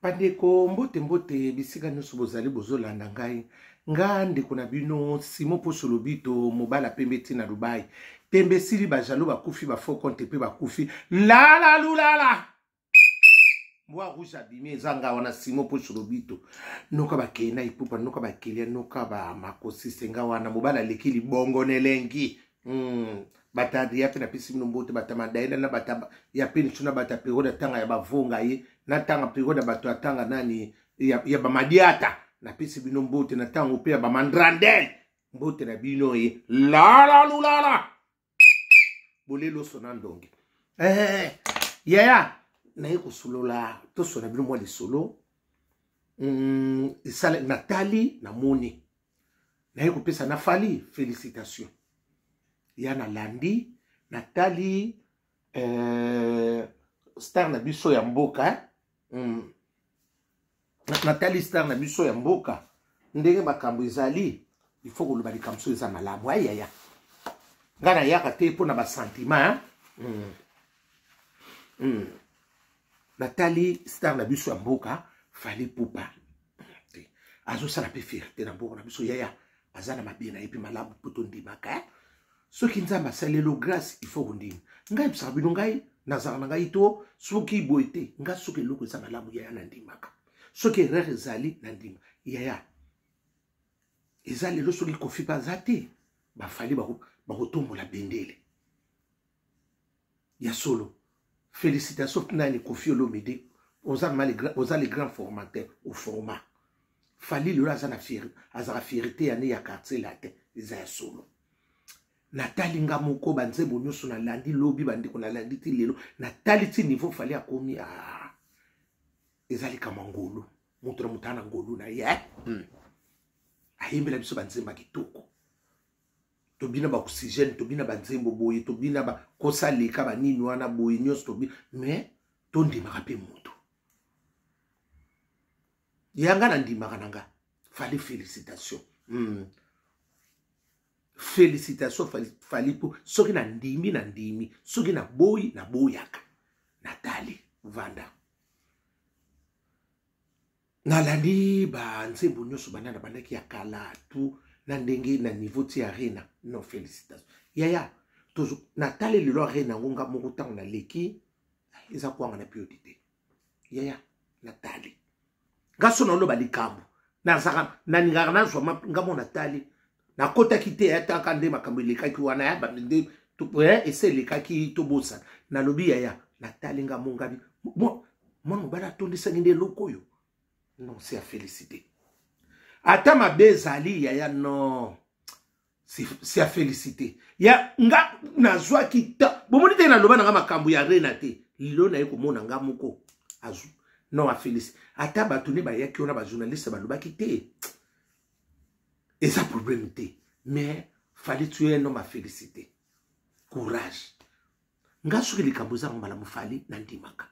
Pandeko mbote mbote bisika nyonso bozali bozolanda ngai nga ndeko na bino Simon Posolobito mobala pembe tina Dubai pembe sili bajalo bakufi bafo konte pe bakufi la lulala mwa rouge abimé zanga wana Simon Posolobito noka bakena ipupa noka bakelia noka ba makosi senga wana mobala lekili bongo nelengi batadi yape na pisi mnombote batamadaina na bataba yape ni tuna bataperoda tanga ya bavonga ye na tanga peroda bato atanga nani ya bamadiata na pisi mnombote na tanga upe ya bamandrandel mbote na bino ye la lulala bolelo sonandonge yaya na yeko solola to sona bino mwa li solo isale Nathalie na Moni na yeko pesa na Fali félicitations yana landi Nathalie star na biso ya mboka Nathalie star na biso ya mboka ndenge makambo ezali il faut koloba likambo so eza malamu ayaya ngana yaka te mpo na basentiment Nathalie star na biso ya mboka Fali pupa azosala mpe fierté na mboka na biso yaya aza na mabe na ye mpe malamu mpo tondimaka soki nzambe asalelo grâce il faut kondima ngai bisaka bino ngai nazala na ngai to soki boye te nga soki eloko eza malamu yaya na ndimaka soki erreur ezali na ndima yaya eza lelo soki kofi mpe aza te bafali bakotombola bendele ya solo félicitations nani Kofi Olomide oza les grands formateurs au format Fali lelo aza na fierté ya ne ya quartier la te eza ya solo Nathalie nga moko banzembo nyonso na landi lobi bandeko na landi ti lelo Nathalie ti niveau Fali akomi ezali kama ngolu moto na mutana ngolu na ye ayembela biso banzembo kitoko tobina ba oxygène tobina banzembo boye tobina ba kosa leka banini wana boye nyonso tobi mais tondimaka pe moto yanga na ndimaka nanga Fali félicitations félicitations Fali po soki na ndimi soki na boyaka Nathalie vanda nalandi banzembo nyonso banana bandaki ya kala tu na ndenge na niveau ti arena non félicitations yaya tozo Nathalie lelo arena ngonga moko tango na leki eza kwanga na priorité yaya Nathalie ngaso na loba likambo na saka na ningaka na zwa ngamo Nathalie na kota kite ataka nde makambo lekaki wana ya bande to ese lekaki to bosa na lobi yaya Nathalie ngamo ngabi mwana bana tondisa ngende lokoyo non c'est à féliciter ata mabezali yaya non c'est à féliciter ya nga nazwa kita bomoni te na loba na makambo ya rena te lilo na yeko mona nga moko azu non à féliciter ata batuni ba yaki ona ba journaliste ba lobaki te eza problème te mais fallait tuer un homme à féliciter courage nga soki likambo za malamu Fali na ndimaka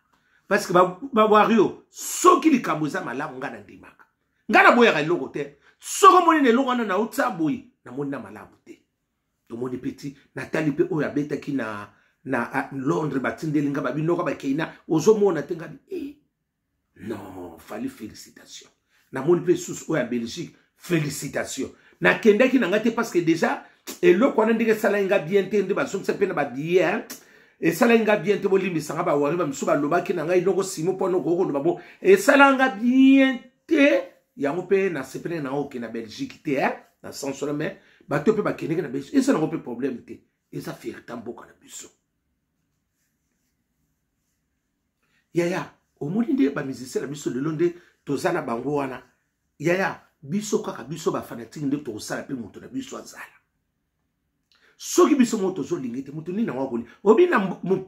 parce que ba wario soki likambo za malamu nga na ndimaka nga na boya eloko te soko moni ne eloko na utsa boyi na moni na malamu te to moni petit Nathalie pe oya betaki na Londres batindeli nga babinoka bakeina ozomona te ngabi non Fali félicitations na moni pe sous oya Belgique félicitations na kendaki na ngate parce que déjà eloko wana ndike sala nga bien te nde basomisa pe na ba bien et sala nga bien te bolimi sanga ba wari ba msuba lobaki na ngai noko Simon pono ko loba bo et sala nga bien te yango pe na sepene na oke na Belgique te na sens la mais bato pe bakeneke na Belgique et ça n'a pas problème te et ça fait tant beaucoup na biso yaya omoni nde ba musicien na biso lelo nde tozana bango wana yaya biso kaka biso ba fanatique nde to sala pe moto na biso azala soki biso moto zo lingete moto ni na wakoli obina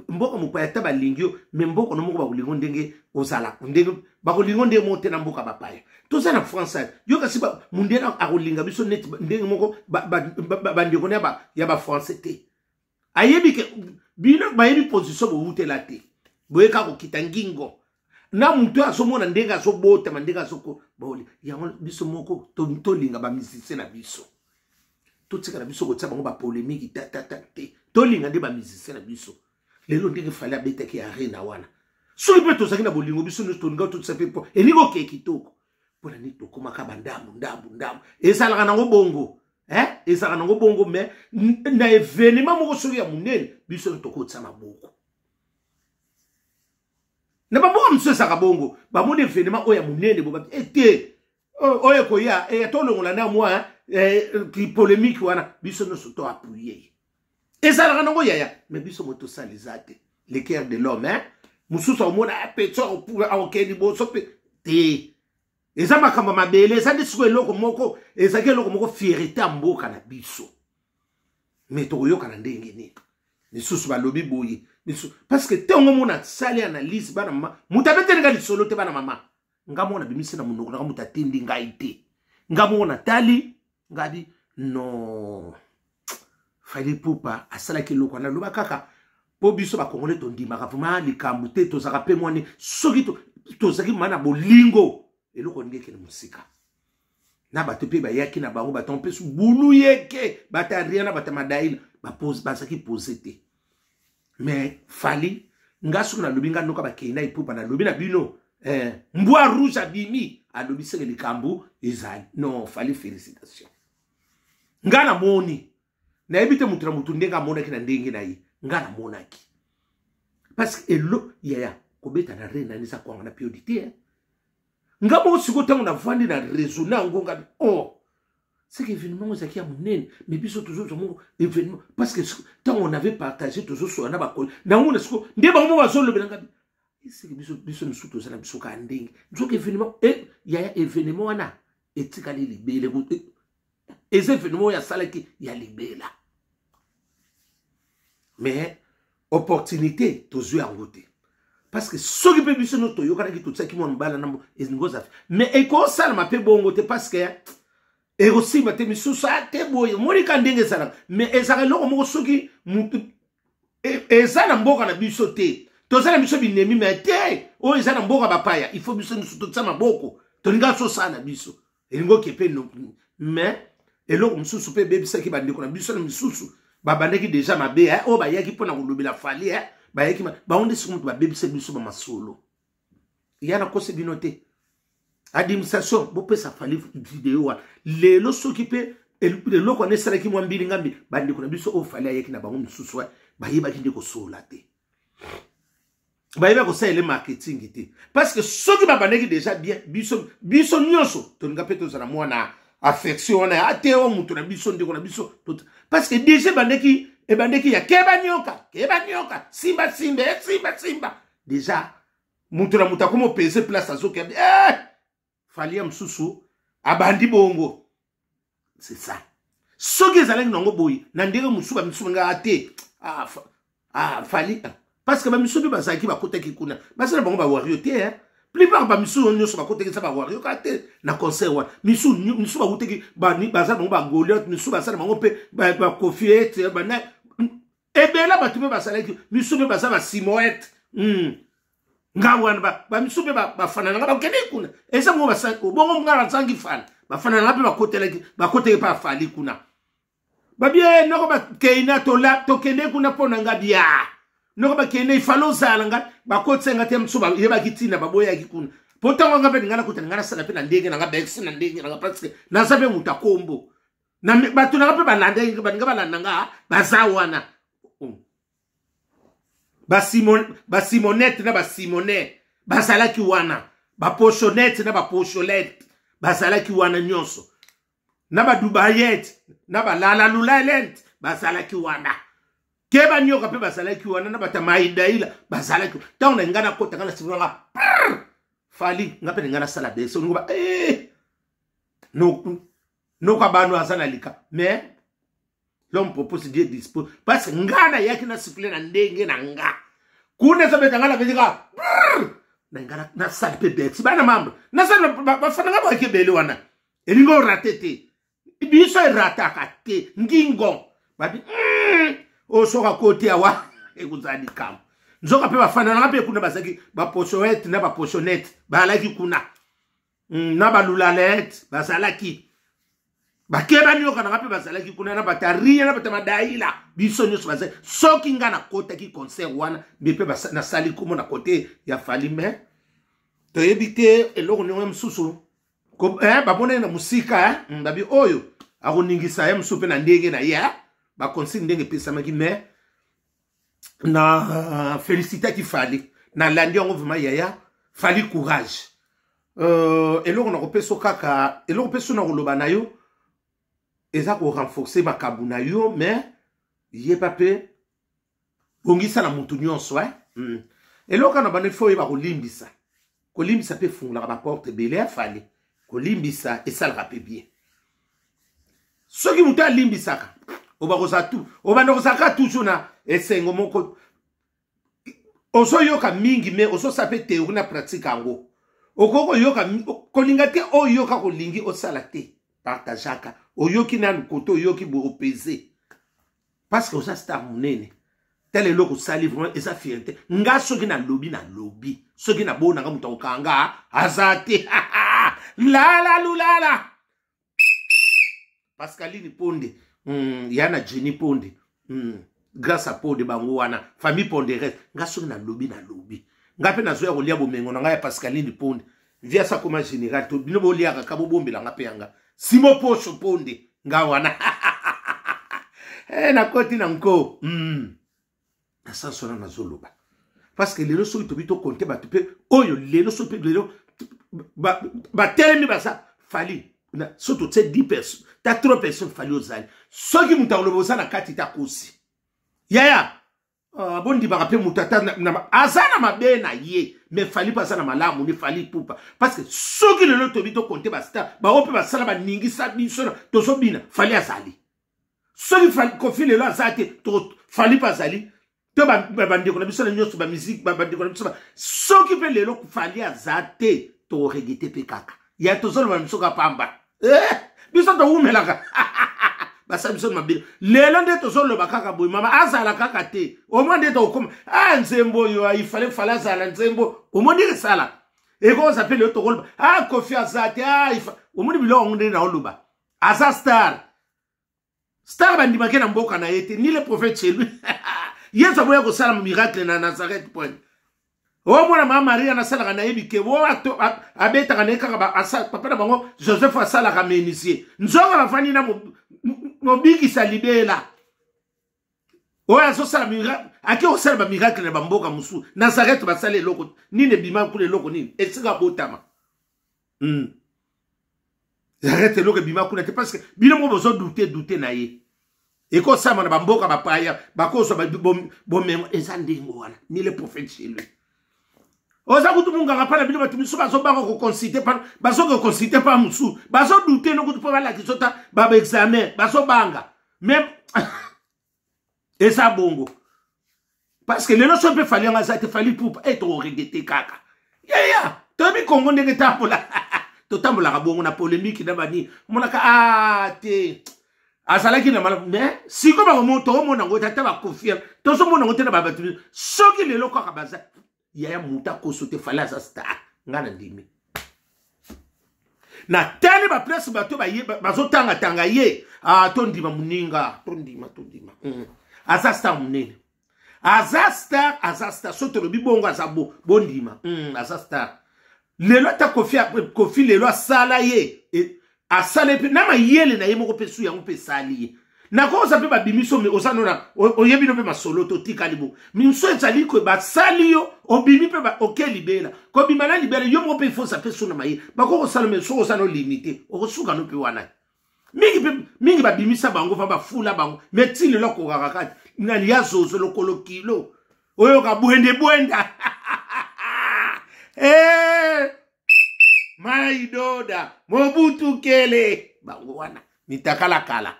mboka mupaya taba lingio me mboko no moko ba kulingo ndenge ozala ndenge ba kulingo ndenge monte na mboka bapaya toza na français yo kasi ba mundena akulinga biso net ndenge moko ba ndeko ne ya ba français te ayebi ke bino ba yebi position bo utela te boyeka ko kitangingo na muntu asomona ndenge asobota mandenge asoko boli yango biso moko to linga ba musicien na biso totika na biso ko tsaba ngo ba polémique te to linga nde ba musicien na biso lelo ndenge fallait abetaki arena wana soki pe tozaki na bolingo biso nyonso tolinga totisa mpe mpo elingi okee kitoko mpona nini tokomaka bandambu ezalaka nango bongo ezalaka nango bongo me na evenema moko soki ya monene biso tokotisa maboko na bamboka mosusu ezalaka bongo bamoni evenema oyo ya monene bobabi ete oyo koya tolongola na mwa polémique wana biso nyonso toapuye ezalaka nango yaya me biso moto osaliza te le cœur de l'homme mosusu omona peto aoke liboso mpe te eza makambo mabele eza nde sikoyo eloko moko ezalaki eloko moko fierté ya mboka na biso me tokoyoka na ndenge nini lisusu balobi boye parce que ntongo mona sali analyse bana mama moto abetelenga lisolo te bana mama nga mona bimisi na monoko nanga moto atendi ngai te nga mona tali ngadi no fali pupa asalaki eloko analoba kaka po biso bakongole tondimaka vraimen likambo te tozaka mpe mwani soki tozaki mana bolingo eloko ndenge na musika na bato mpe bayaki na bango bato mpe bulu yeke bataria na bata madaila bazaki pose te mais fali nga soki nalobi nga noka bakei na epupa nalobi na bino mbwa rouge abimi alobi senge likambo ezali non fali félicitation nga namoni nayebi te mutu na mutu ndenge amonaki na ndenge na ye nga namonaki parce que elo yaya kobeta na reine nani za kwanga na piodi te nga mo siko tango na vandi na raisonner ngonga c'est que événement ezaki ya monene mais biso toujours mon événement parce que tant on avait partagé toujours sur na bakoli na ngona siko nde ba mo bazolobela nga c'est que biso nsuto tosala biso ka ndenge nzoka événement yaya événement wana etikali libele eza événement ya salaki ya libela mais opportunité tozwi yango te parce que soki mpe biso no toyokanaki totiaki mwana mobala nambo ezingoza mais ekosalama mpe bongo te parce que ekosimba te misusu ate boye monika ndenge ezalaka mais ezalaka eloko moko soki mutu eza na mboka na biso te tozala biso binemi me te oyo eza na mboka bapaya il faut biso nyonso totisa maboko tolinga tosala na biso elingi oke mpe mais eloko mosusu mpe ebebisaki bandeko na biso na misusu babandaki deja mabe oyo bayaki mpona kolobela fali bayaki bango nde siko moto babebisa biso bamasolo ya na kose bino te administration bopesa fali video wana lelo soki mpe eloko wana esalaki mwa mbili ngambi bandeko na biso oyo fali ayaki na bango misusu bayebaki nde kosola te bayeba kosalela marketing te parce que soki babandaki deja bien biso nyonso tolinga mpe tozala mwana affection wana ate o mutu na biso ndeko na biso parce que déjà ebandeki ya keba nyoka simba déjà mutu na mutu akomo pese place azoki falia msusu abandi bongo c'est ça soki ezalaki nango boyi na ndenge mususu bamisusu nga ate fali parce que bamisusu mpe bazalaki bakotaki kuna basala bango bawario te plupart bamisusu nyonso bakotaki sa bawario ka te na concert wana misusu bakotaki bazala bango bagoliot misusu basala bango mpe bakofiete ebela bato mpe basalaki misusu mpe baza basimoete nga wana bamisusu mpe bafanananga bakende kuna eza bango bongo nga bazangi fana bafanananga mpe bakotaki mpe afali kuna babie noko bakeina tokende kuna mpo na nga bia noko bakende ifalo ozala nga bakotsenga te msusu yebaki ntina baboyaki kuna po ntango nga mpe ninga nakota ninga nasala mpe na ndenge nanga besi na ndenge nanga parce que naza mpe mutu akombo bato nanga mpe baninga balanda nga baza wana basimonete na basimone bazalaki wana bapochonete na bapocholete bazalaki wana nyonso na badubayete na balalalulalente bazalaki wana keba nyoka mpe bazalaki wana na batamaidaila bazalaki ntango na ninga nakota nga na simonanga fali nga mpe ninga nasala deso ningoba noka bano aza na lika mais l'homme propose Dieu dispose parce que nga na yaki na sifle na ndenge na nga kuna zabeta nga na bezika na nga na sala mpe beti bana mambo na sala bafana nga baki bele wana elingo ratete biso rataka te ngingo babi osoka kote awa ekuzali kam nzoka pe bafana nga pe kuna bazaki bapochoete na bapochonete balaki kuna na balulalete bazalaki bakeba nyoka na ngape bazalaki kuna na bataria na batamadaila biso nyonso bazali soki nga na kota ki concert wana bepe na sali kumo na kote ya Fally me toyebi te eloko ningo msusu babone na musika babi oyo akoningisa ye msupe na ndenge na ye bakonsigne ndenge pesamaki me na félicitaki Fally na landi yango vraiment yaya Fally courage eloko na kopeso kaka eloko peso na koloba na yo eza ko renforcer makabu na yo mais ye pape bongisa na mutu nyonso eloko na bane fo yeba kolimbisa pe fungula ba porte belé Fally kolimbisa esalaka pe bien soki mutu alimbisaka obakosa tu obandokosaka toujours na esengo moko oso yoka mingi me oso sape théorie na pratique yango okoko yoka kolinga te oyoka kolingi osala te partageaka oyoki na koto oyoki bo opese parce que osa star munene tel eloko sali vraiment eza fierté nga soki na lobi soki na bona nga mutu okanga azate la lulala Pascaline Ponde yana Jenny Ponde grâce à Ponde bango wana famille Ponderette nga soki na lobi nga pe nazoya kolia bomengo na nga ya Pascaline Ponde via sa koma général to bino boliaka ka bobombela nga pe yanga Simo Pocho Ponde nga wana na koti na nko na sansona na zoloba parce que lelo soki tobi to compter ba tupe oyo lelo soki lelo ba telemi basa Fally na soto tse 10 personnes ta 3 personnes Fally ozali soki mutakolo bosa na kati ta kosi yaya bondi ba rappeler mutata na azana mabe na ye mais Fally pasa na malamu ni Fally pupa parce que soki lelo tobi to compter ba star ba ope ba sala ba ningisa biso to so bina Fally azali soki Fally kofi lelo azate to Fally pasali to ba ndeko na biso na nyoso ba musique ba ndeko na biso soki pe lelo Fally azate to regete pe kaka ya to solo ba msoka pamba biso to umelaka basa biso mabile lelo nde to solo bakaka boy mama azala kaka te o mo nde to okoma nzembo yo ifale fala azala nzembo o mo ndire sala e ko sa pele to kolba Kofi azate o mo ndibilo nde na oluba asa star bandi makena mboka na yete ni le prophète chez lui yeso boya ko sala miracle na Nazareth point o mwana mama Maria na sala na yebi ke wo abeta kana kaka ba asa papa na bango Joseph asala ka menisier nzonga na fani na mo bigi salibela o aso sala miracle ake o sala ba miracle na bamboka musu Nazareth basala eloko nini bima kule eloko nini esika botama Arrête eloko bima kuna te parce que bino mo bozo douter na ye et ko sama na bamboka bapaya bakoso ba bomemo ezandingo wana ni le prophète chez lui oza kutu munga ngapana bino batumiso bazo banga ko consulter pa bazo ko consulter pa musu bazo douter no kutu pa bala kisota baba examen bazo banga même et ça bongo parce que les notions peut falloir nga ça te Fally pour être regretté kaka ya tobi kongo ndenge tambola to tambola ka bongo na polémique na bani monaka te azalaki na mala mais si ko ba mo to mo na ngota ta ba confirme to so mo na ngota na ba batu soki lelo ka baza yaya muta ko sote Fally za star ngana ndimi na tani ba place bato ba ye bazo tanga ye to ndima muninga to ndima asa star munene asa star soto lo bibongo azabo bondima asa star lelo ta Kofi lelo asala ye asala pe na mayele na ye moko pe su yango pe sali na ko sa pe ba bimiso me osanona oyebi no pe masolo to tikali bo minso ezali ko ba sali yo obimi pe ba libela ko bimana libela yo moko pe fo sa pe su na maye ba ko sala me so osano limité o suka no pe wana mingi ba bimisa bango fa ba fula bango metile lo ko kakati na liazo zo lokolo kilo oyo ka bwenda Maidoda Mobutu Kele bango wana nitakala kala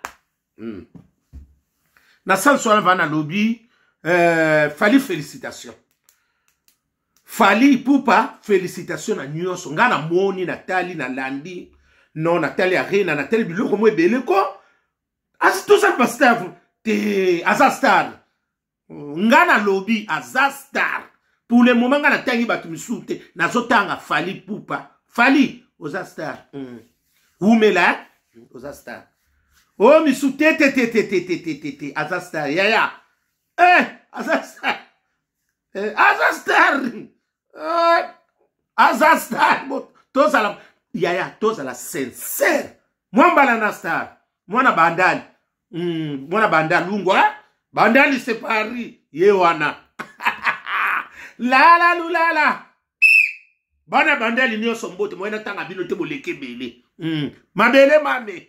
na sanso vana lobby Fally félicitations Fally pupa félicitations na nyonso ngana moni Nathalie na landi non Nathalie arena Nathalie biloko mo ebele ko as tout ça pasteur te azastar ngana lobby azastar pour le moment ngana tangi batu misute nazotanga Fally pupa Fally aux stars. Oumela aux stars. Oh, misu te. Azastar. Ya. Azastar. Azastar. Tozala. Ya. Tozala sincère. Mwambala na star. Mwana bandali. Mwana bandali. Lungwa. Bandali se Paris. Yewana. La. Bana bandali niyo sombote. Mwena tanga bino te boleke bele. Mabele mame.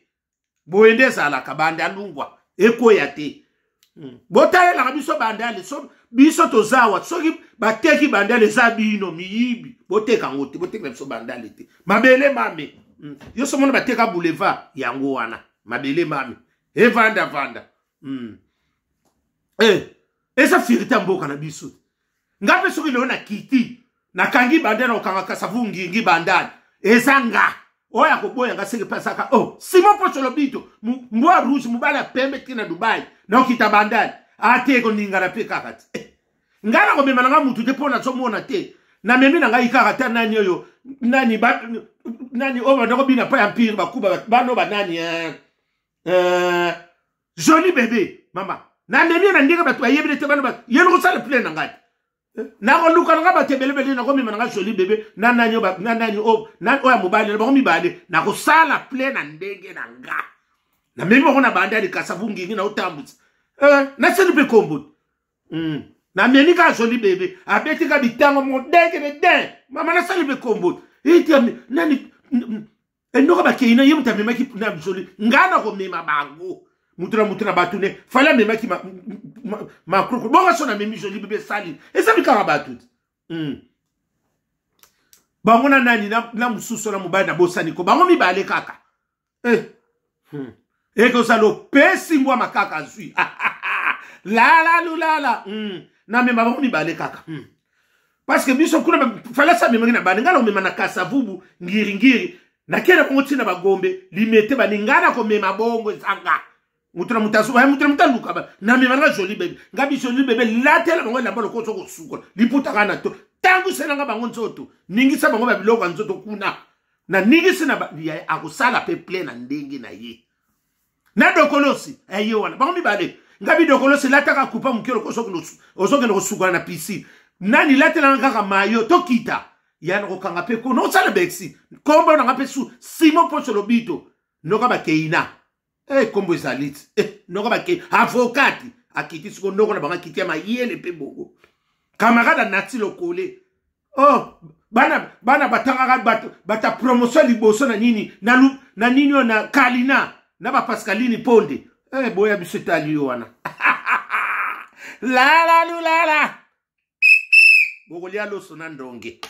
Boende zala ka bandali lungwa. Eko ya te. Botale la biso bandali. Biso tozawa. Soki bateki bandali za bino miyibi. Boteka ngote. Boteka biso bandali te. Mabele mame. Yo somona bateka boulevard yango wana. Mabele mame. Vanda. Esa firita mboka na biso. Ngape soki leo na kiti. Na kangi bandana okanga kasavungi ngi bandani. Ezanga. Oya koboya ngaseke pasaka. Oh, Simon Pocholo Bito. Mbwa rouge mubala pembe tina Dubai. Na okita bandani. Ate ko ningara pe kakati. Ngana ko memana nga mutu te pona somona te. Na memi na nga ikakata nani oyo. Nani oba ndako bina pa empire bakuba bano banani joli bébé mama. Na memi na ndika batu ayebele te bano ba. Yeno ko sala plein na ngati. Na ko luka nga batebelebele na ko memana nga joli bébé. Nani oya mobali na ba ko mibale. Na ko sala plein na ndenge na nga. Na memi ko na banda di kasavungi ngi na utambutsi. Na seli pe kombo. Na meni ka joli bébé abeti ka bitango modeke de den mama na sali be kombo iti nani enoka bakeina yemuta mema ki na joli ngana ko mema bango mutra batune fala mema ki ma kroko bonga sona memi joli bébé sali esa bika batu bango na nani na mususo na mubaya na bosani ko bango mibale kaka ko salo pesi ngwa makaka zui la na mema bango mibale kaka parce que biso kuna fala sa mema na bana ngalo mema na kasavubu ngiri na kera bango tina bagombe limete baningana ko mema bongo zanga mutra mutaluka ba na mema na joli bébé ngabi joli bébé la tela bango la balo ko soko suko liputa kana to tangu sena nga bango nzoto ningisa bango ba biloko nzoto kuna na ningisa na ya akusala pe plein na ndenge na ye na dokolosi aye wana bango mibale ngabi dokolosi lataka kupa mukelo osoke no suka na PC nani latela ngaka mayo tokita yana ko kanga pe ko no sala bexi kombo na ngape su Simon Pocholo Bito noka ba keina kombo ezalit noka ba ke avocati akiti siko noko na banga kiti ma yele pe bogo camarade nati lokole bana batanga bata promotion liboso na nini na nini na Kalina na ba Pascaline Ponde boya bisetali wana la bogolia loso na ndonge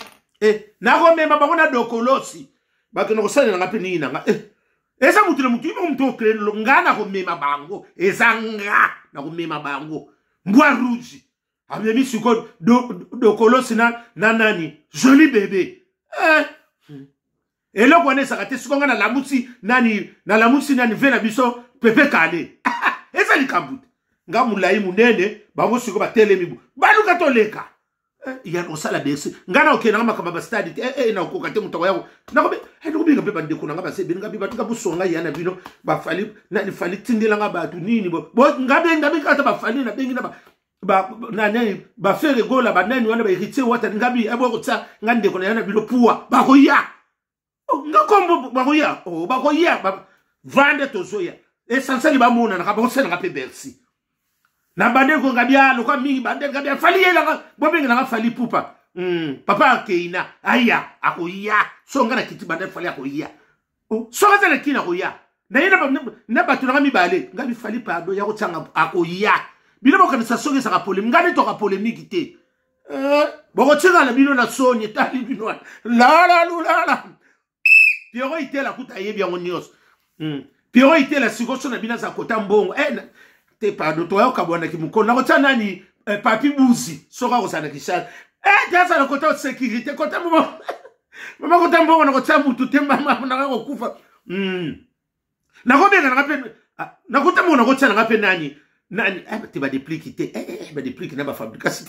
na ko mema bangona dokolosi bakeno kosana ngape nini nga esa mutu okrelo ngana ko mema bango ezanga na ko mema bango mbwa rouge amemi siko dokolosi na nani joli bébé eloko ne sakate siko ngana lamusi nani vena biso pepe kale esa likambuta nga mulai munene bango siko batelemi baluka toleka ya no sala besi ngana okena makamba ba stadi na okokate mutoko yako nakobe ndikubinga pe bandeko nga base binga bi batuka busonga yana bino bafali nani fali tindela nga batu nini bo ngabe kata bafali na bengi na nani ba fere gola ba nani wana ba irite wata ngabi abo kutsa ngandeko na yana bino puwa bakoya ngakombo bakoya vande tozoya esansali ba mona na ka sena ngape bersi na bandeko ngabia lokwa mingi bandeko ngabia fali yela bobenga na fali pupa papa keina aya akoya songa na kiti bandeko fali akoya songa na kina akoya na yena na batu na mibale ngabi fali pado ya kotanga akoya bino bokanisa songa sa polemique ngani to ka polemique te boko tsinga na bino na sonye tali bino la Piero itela kuta yebi yango nyos Piero itela sikoso na bina za kota mbongo te pardon to ya kabwana ki mukona ko nani papi buzi soka ko sana kisha tasa na kota sécurité kota mama kota mbongo na kota mutu temba mama na ko kufa na ko benga na pe na kota mona ko tsana ngape nani te ba duplicité ba duplicité na ba fabrication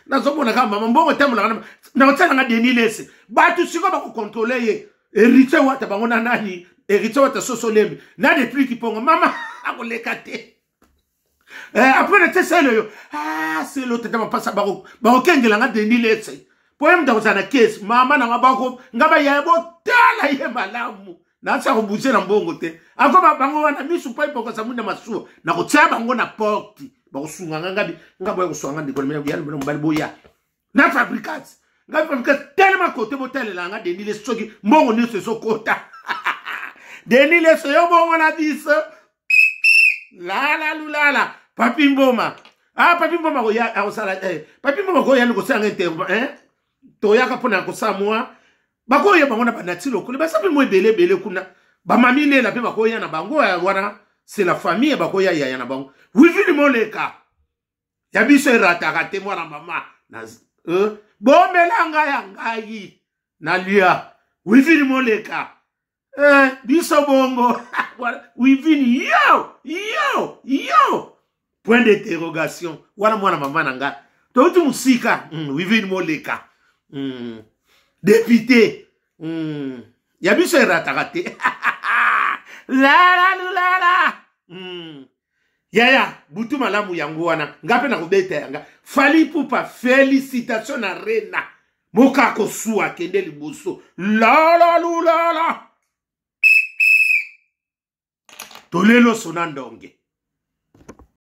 na zomona kama mama mbongo temo na ko tsana nga denilese ba tu siko ba ko contrôler hérité wata bango na nani héritier wa ta soso lembi na depuis qui pongo mama akoleka te après na teselo yo c'est l'autre tata passa bako kengela nga Denis Letse poème da kozana case mama na ngabako ngaba ya botala ye malamu na sa ko bouger na mbongo te akoma bango wana misu pa ipoko sa munda masuo na ko tia bango na porte bako sunga ngabi ngabo ko sunga ndiko mena biyana mbona mbali boya na fabricants ngabi fabricants tellement côté botel la nga Denis Letse soki mbongo ni se sokota Denis Letse yo bongo na biso la lulala papi mboma papi mboma ko ya akosala papi mboma ko ya ni ko sanga interview to ya ka pona ko samwa bako ya bango na banatilo kule basabe mo bele kuna ba mamile la pe bako ya na bango ya wana c'est la famille bako ya na bango wivini moleka ya biso erata ka te mwana mama na bomelanga ya ngai na lia wivini moleka biso bongo wivini yo point d'interrogation wana mwana mama nanga to tu musika wivini moleka député ya biso erata te la yaya butu malamu yango wana ngape na kubeta yanga fali pupa félicitations na Rena moka kosuwa kende liboso la tolelo sonandonge